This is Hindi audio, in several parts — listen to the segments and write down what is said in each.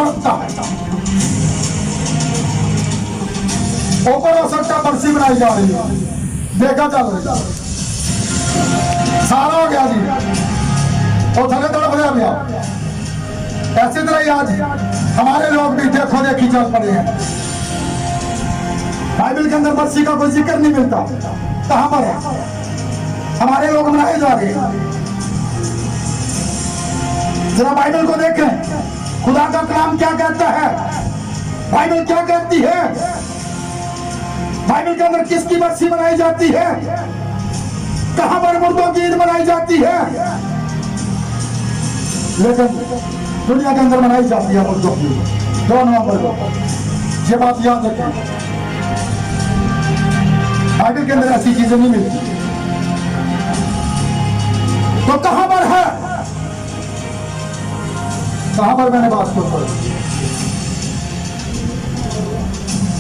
तड़पता है। ऊपर हो सकता बरसी बनाई जा रही है, देखा चल रही सारा हो गया जी, और थले तड़प गया। ऐसी तरह ही आज हमारे लोग भी देखो देखी चल पड़े हैं। बाइबल के अंदर बरसी का कोई जिक्र नहीं मिलता, कहां पर है? हमारे लोग मनाए जा रहे हैं। जरा बाइबल को देखें, खुदा का कलाम क्या कहता है, बाइबल क्या कहती है, बाइबल के अंदर किसकी बरसी मनाई जाती है, कहां पर मुर्दों की ईद मनाई जाती है। लेकिन दुनिया के अंदर मनाई जाती है मुर्दों की 2 नवंबर को। ये बात याद रखें, बाइबल के अंदर ऐसी चीजें नहीं मिलती। तो कहां पर है, कहां पर मैंने बात को छोड़ा,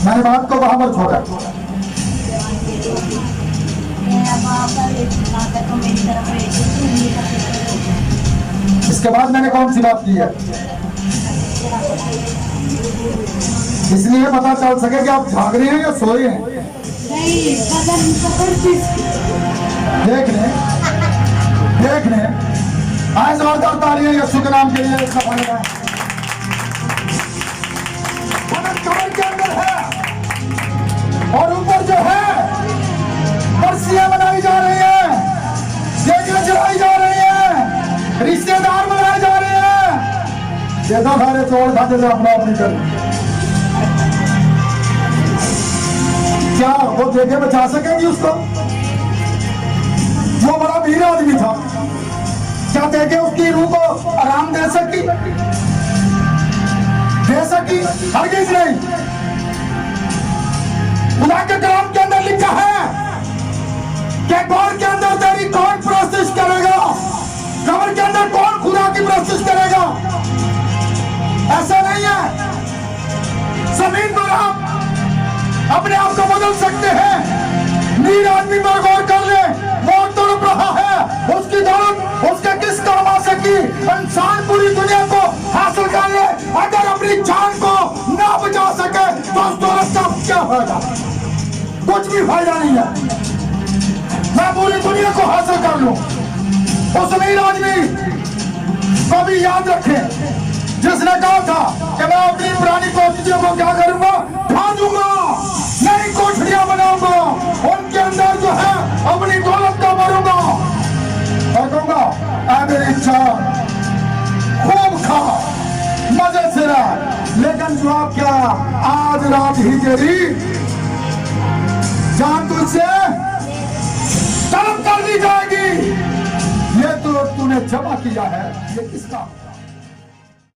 मैंने बात को वहां पर छोड़ा। इसके बाद मैंने कौन सी बात की है, इसलिए पता चल सके कि आप जाग रहे हैं या सोए हैं। देख लें आज जोरदार तालियां यीशु के नाम के लिए। कमर के अंदर है और ऊपर जो है बरसियां बनाई जा रही हैं, देगें जलाई जा रही हैं, रिश्तेदार बनाए जा रहे हैं। देखो सारे चोर खाते थे अपना अपनी कर, क्या वो देखे बचा सकेंगी उसको? वो बड़ा वीर आदमी था, क्या देखे उसकी रूह को आराम दे सकी? हरगिज नहीं। खुदा के कलाम के अंदर लिखा है कि कब्र के अंदर तेरी कौन प्रोसेस करेगा, कब्र के अंदर कौन खुदा की प्रोसेस करेगा? ऐसा नहीं है। जमीन पर आप अपने आप को बदल सकते हैं। नीर आदमी पर गौर कर ले, मौत तड़प रहा है, उसकी दौलत उसके किस काम आ सकी? इंसान पूरी दुनिया को हासिल कर ले, अगर अपनी जान को ना बचा सके तो उस दौलत का क्या फायदा? कुछ भी फायदा नहीं है। मैं पूरी दुनिया को हासिल कर लूं, उस अमीर आदमी को भी याद रखें जिसने कहा था कि मैं अपनी पुरानी कोठरियों को क्या करूंगा, ढा दूंगा, नई कोठरियां बनाऊंगा, उनके अंदर जो है अपनी दौलत का भरूंगा और कहूंगा ऐ मेरी जान खूब खा, मजे से रह। लेकिन जवाब क्या? आज रात ही तेरी जान तुझसे तलब कर दी जाएगी। ये तो तूने जमा किया है, ये किसका?